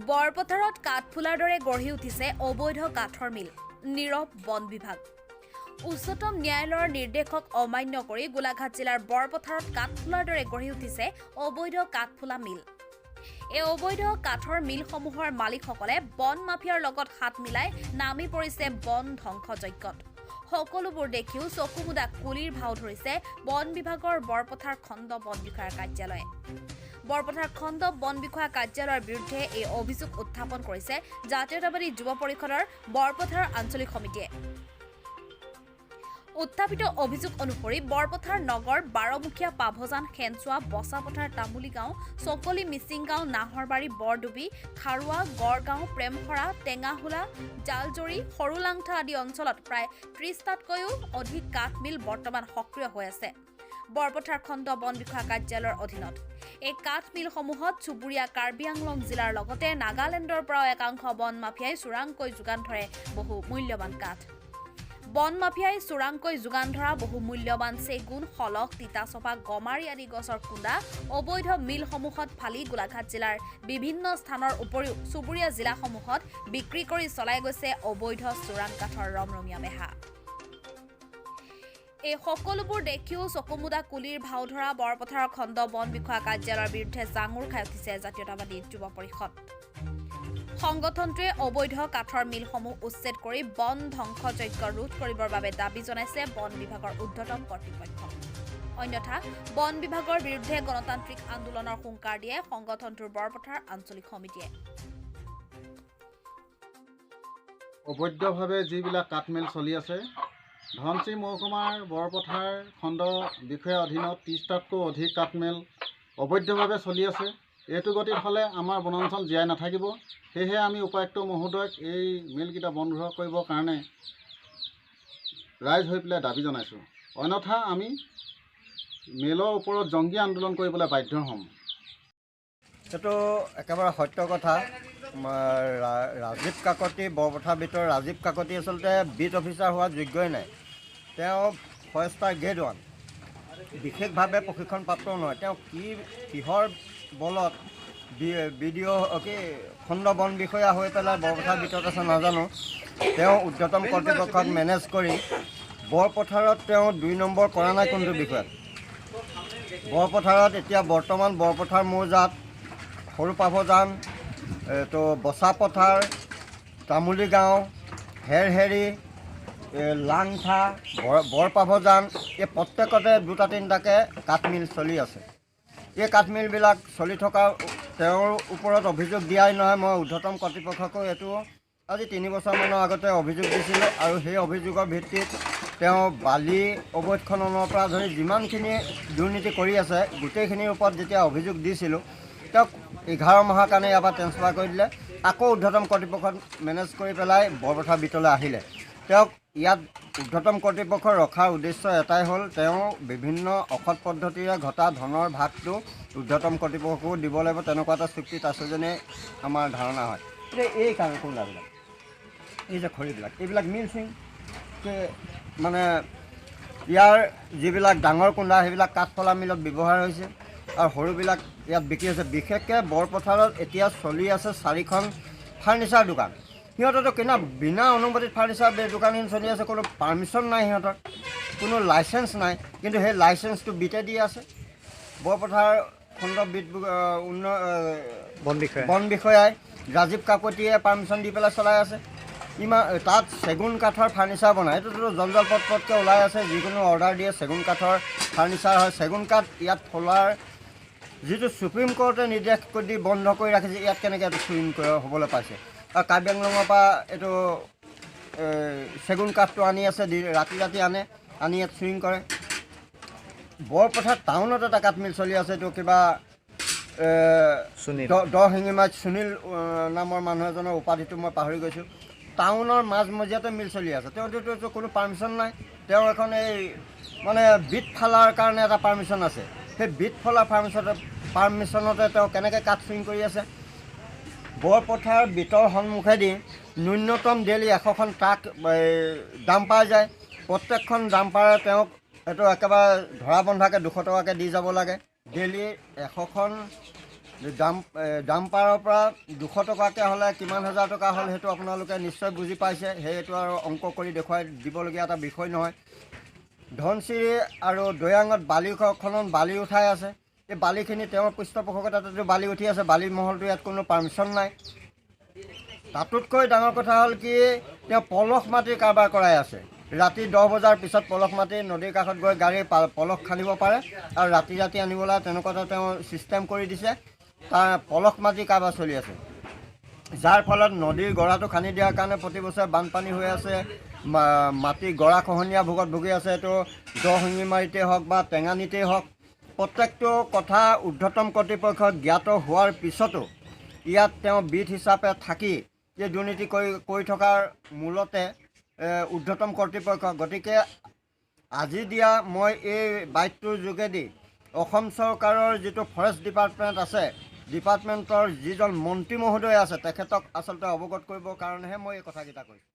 বৰপথাৰত কাঠফুলাৰ দৰে গঢ়ি উঠিছে অবৈধ কাঠৰ মিল। নীৰৱ বন বিভাগ। উচ্চতম ন্যায়ালয়ৰ নিৰ্দেশক অমান্য কৰি গোলাঘাট জিলাৰ বৰপথাৰত কাঠফুলাৰ দৰে গঢ়ি উঠিছে অবৈধ কাঠফুলা মিল। এই অবৈধ কাঠৰ মিলসমূহৰ মালিকসকলে বন মাফিয়াৰ লগত হাত মিলাই নামি পৰিছে বন ধ্বংসযজ্ঞত। সকলোবোৰ দেখিও চকুমুদা কুলিৰ ভাও ধৰিছে বন বিভাগৰ বৰপথাৰ খণ্ড বন বিষয়াৰ কাৰ্যালয়ে। বৰপথাৰ খণ্ড বন বিষয়া কাৰ্যালয়ৰ বিৰুদ্ধে এই অভিযোগ উত্থাপন কৰিছে জাতীয়তাবাদী যুৱ পৰিষদৰ বৰপথাৰ আঞ্চলিক সমিতিয়ে। উত্থাপিত অভিযোগ অনুসৰি বৰপথাৰ নগৰ, বাৰমুখীয়া, পাভজান, খেনচুৱা, বচাপথাৰ, তামুলী গাঁও, চকলি, মিচিং গাঁও, নাহৰবাৰী, বৰডুবি, খাৰুৱা, গড়গাঁও, প্ৰেমখৰা, টেঙাহোলা, জালজৰি, সৰুলাংথা আদি অঞ্চলত প্ৰায় ৩০টাতকৈও অধিক কাঠ মিল বৰ্তমান সক্ৰিয় হৈ আছে বৰপথাৰ খণ্ড বন বিষয়া কাৰ্যালয়ৰ অধীনত। এই কাঠ মিলসমূহত চুবুৰীয়া কাৰ্বি আংলং জিলাৰ লগতে নাগালেণ্ডৰ পৰাও একাংশ বন মাফিয়াই চোৰাংকৈ যোগান ধৰে বহু মূল্যৱান কাঠ। বন মাফিয়াই চোৰাংকৈ যোগান ধৰা বহু মূল্যৱান চেগুন, শলখ, তিতাচপা, গমাৰি আদি গছৰ কুণ্ডা অবৈধ মিলসমূহত ফালি গোলাঘাট জিলাৰ বিভিন্ন স্থানৰ উপৰিও চুবুৰীয়া জিলাসমূহত বিক্ৰী কৰি চলাই গৈছে অবৈধ চোৰাং কাঠৰ ৰমৰমীয়া বেহা। এই সকলোবোৰ দেখিও চকুমুদা কুলিৰ ভাও ধৰা বৰপথাৰৰ খণ্ড বন বিষয়া কাৰ্যালয়ৰ বিৰুদ্ধে জাঙুৰ খাই উঠিছে জাতীয়তাবাদী যুৱ পৰিষদ। সংগঠনটোৱে অবৈধ কাঠৰ মিলসমূহ উচ্ছেদ কৰি বন ধ্বংসযজ্ঞ ৰোধ কৰিবৰ বাবে দাবী জনাইছে বন বিভাগৰ ঊৰ্ধ্বতম কৰ্তৃপক্ষক। অন্যথা বন বিভাগৰ বিৰুদ্ধে গণতান্ত্ৰিক আন্দোলনৰ হুংকাৰ দিয়ে সংগঠনটোৰ বৰপথাৰ আঞ্চলিক সমিতিয়ে। অবৈধভাৱে যিবিলাক কাঠমিল চলি আছে, ধনশিৰি মহকুমাৰ বৰপথাৰ খণ্ড বিষয়াৰ অধীনত ৩০টাতকৈ অধিক কাঠমিল অবৈধভাৱে চলি আছে। এইটো গতিত হ'লে আমাৰ বনাঞ্চল জীয়াই নাথাকিব। সেয়েহে আমি উপায়ুক্ত মহোদয়ক এই মিলকেইটা বন্ধ কৰিবৰ কাৰণে ৰাইজ হৈ পেলাই দাবী জনাইছোঁ। অন্যথা আমি মিলৰ ওপৰত জংগী আন্দোলন কৰিবলৈ বাধ্য হ'ম। এইটো একেবাৰে সত্য কথা। ৰাজীৱ কাকতি, বৰপথাৰ বিটৰ ৰাজীৱ কাকতি আচলতে বিট অফিচাৰ হোৱাৰ যোগ্যই নাই। তেওঁ ফৰেষ্টাৰ গ্ৰেড 1, বিশেষভাৱে প্ৰশিক্ষণপ্ৰাপ্তও নহয়। তেওঁ কিহৰ বলত BDO খণ্ড বন বিষয়া হৈ পেলাই বৰপথাৰ বিটত আছে নাজানো। তেওঁ ঊৰ্ধ্বতম কৰ্তৃপক্ষত মেনেজ কৰি বৰপথাৰত তেওঁ ২ নম্বৰ কৰা নাই কোনটো বিষয়ত। বৰপথাৰত এতিয়া বৰ্তমান বৰপথাৰ মৌজাত, সৰু পাভজান, তো বচাপথাৰ, তামুলী গাঁও, হেৰহেৰি, লাংথা, বৰপাভজান, এই প্ৰত্যেকতে ২টা-৩টাকৈ কাঠমিল চলি আছে। এই কাঠমিলবিলাক চলি থকা তেওঁৰ ওপৰত অভিযোগ দিয়াই নহয়, মই ঊৰ্ধ্বতম কৰ্তৃপক্ষকো এইটো আজি ৩ বছৰমানৰ আগতে অভিযোগ দিছিলোঁ। আৰু সেই অভিযোগৰ ভিত্তিত তেওঁ বালি অবৈধ খননৰ পৰা ধৰি যিমানখিনি দুৰ্নীতি কৰি আছে গোটেইখিনিৰ ওপৰত যেতিয়া অভিযোগ দিছিলোঁ, তেওঁক 11 মাহৰ কাৰণে ইয়াৰ পৰা ট্ৰেন্সফাৰ কৰি দিলে। আকৌ ঊৰ্ধ্বতম কৰ্তৃপক্ষত মেনেজ কৰি পেলাই বৰপথাৰ বিটলৈ আহিলে। তেওঁক ইয়াত ঊৰ্ধ্বতম কৰ্তৃপক্ষ ৰখাৰ উদ্দেশ্য এটাই হ'ল, তেওঁ বিভিন্ন অসৎ পদ্ধতিৰে ঘটা ধনৰ ভাগটো ঊৰ্ধ্বতম কৰ্তৃপক্ষকো দিব লাগিব, তেনেকুৱা এটা চুক্তিত আছে যেনে আমাৰ ধাৰণা হয়। এতিয়া এই কুণ্ডাবিলাক, এই যে খৰিবিলাক, এইবিলাক মিল চিং মানে ইয়াৰ যিবিলাক ডাঙৰ কুণ্ডা সেইবিলাক কাঠফলা মিলত ব্যৱহাৰ হৈছে আৰু সৰুবিলাক ইয়াত বিক্ৰী হৈছে। বিশেষকৈ বৰপথাৰত এতিয়া চলি আছে 4খন ফাৰ্নিচাৰ দোকান। সিহঁতৰতো বিনা অনুমতিত ফাৰ্নিচাৰ দোকানখিনি চলি আছে। কোনো পাৰ্মিশ্যন নাই, সিহঁতৰ কোনো লাইচেঞ্চ নাই, কিন্তু সেই লাইচেঞ্চটো বিটে দি আছে। বৰপথাৰ খণ্ড বিট বন বিষয়াই ৰাজীৱ কাকতিয়ে পাৰ্মিশ্যন দি পেলাই চলাই আছে। তাত চেগুন কাঠৰ ফাৰ্নিচাৰ বনায়। এইটোতো জলজল পটপটকৈ ওলাই আছে। যিকোনো অৰ্ডাৰ দিয়ে চেগুন কাঠৰ ফাৰ্নিচাৰ হয়। চেগুন কাঠ ইয়াত ফলাৰ যিটো চুপ্ৰিম কোৰ্টে নিৰ্দেশ দি বন্ধ কৰি ৰাখিছে, ইয়াত কেনেকৈ এইটো চুইং হ'বলৈ পাইছে। আৰু কাৰ্বি আংলঙৰ পৰা এইটো চেগুন কাঠটো আনি আছে, ৰাতি আনি ইয়াত চুইং কৰে। বৰপথাৰ টাউনত এটা কাঠমিল চলি আছে, এইটো কিবা শিঙিমাত সুনীল নামৰ মানুহ এজনৰ উপাধিটো মই পাহৰি গৈছোঁ। টাউনৰ মাজমজিয়াতে মিল চলি আছে। তেওঁতো কোনো পাৰ্মিশ্যন নাই। তেওঁ এখন এই মানে বিট ফালাৰ কাৰণে এটা পাৰ্মিশ্যন আছে। সেই বিট ফলাৰ পাৰ্মিশ্যনতে তেওঁ কেনেকৈ কাঠ চুইং কৰি আছে। বৰপথাৰ বিটৰ সন্মুখেদি ন্যূনতম ডেইলি 100খন ট্ৰাক ডাম্পাৰ যায়। প্ৰত্যেকখন ডাম্পাৰে তেওঁক এইটো একেবাৰে ধৰা বন্ধাকৈ 200 টকাকৈ দি যাব লাগে। ডেইলি 100খন ডাম্পাৰৰ পৰা 200 টকাকৈ হ'লে কিমান হাজাৰ টকা হ'ল সেইটো আপোনালোকে নিশ্চয় বুজি পাইছে। সেইটো আৰু অংক কৰি দেখুৱাই দিবলগীয়া এটা বিষয় নহয়। ধনশিৰি আৰু দৈয়াঙত বালি খনন বালি উঠাই আছে। এই বালিখিনি তেওঁৰ পৃষ্ঠপোষকতাটো বালি উঠি আছে। বালি মহলটো ইয়াত কোনো পাৰ্মিশ্যন নাই। তাতোতকৈ ডাঙৰ কথা হ'ল কি, তেওঁ পলস মাটিৰ কাৰবাৰ কৰাই আছে। ৰাতি 10 বজাৰ পিছত পলস মাটি নদীৰ কাষত গৈ গাড়ী পলস খান্দিব পাৰে আৰু ৰাতি আনিবলৈ তেনেকুৱা এটা তেওঁ ছিষ্টেম কৰি দিছে। তাৰ পলস মাটি কাৰবাৰ চলি আছে, যাৰ ফলত নদীৰ গৰাটো খান্দি দিয়াৰ কাৰণে প্ৰতি বছৰে বানপানী হৈ আছে। মাটি গৰা খহনীয়া ভোগত ভুগি আছে। এইটো দহিঙিমাৰিতেই হওক বা টেঙানীতেই হওক, প্ৰত্যেকটো কথা ঊৰ্ধ্বতম কৰ্তৃপক্ষত জ্ঞাত হোৱাৰ পিছতো ইয়াত তেওঁ বিধ হিচাপে থাকি এই দুৰ্নীতি কৰি থকাৰ মূলতে ঊৰ্ধ্বতম কৰ্তৃপক্ষ। গতিকে আজি দিয়া মই এই বাইটটোৰ যোগেদি অসম চৰকাৰৰ যিটো ফৰেষ্ট ডিপাৰ্টমেণ্ট আছে, ডিপাৰ্টমেণ্টৰ যিজন মন্ত্ৰী মহোদয় আছে, তেখেতক আচলতে অৱগত কৰিবৰ কাৰণেহে মই এই কথাকেইটা কৈছোঁ।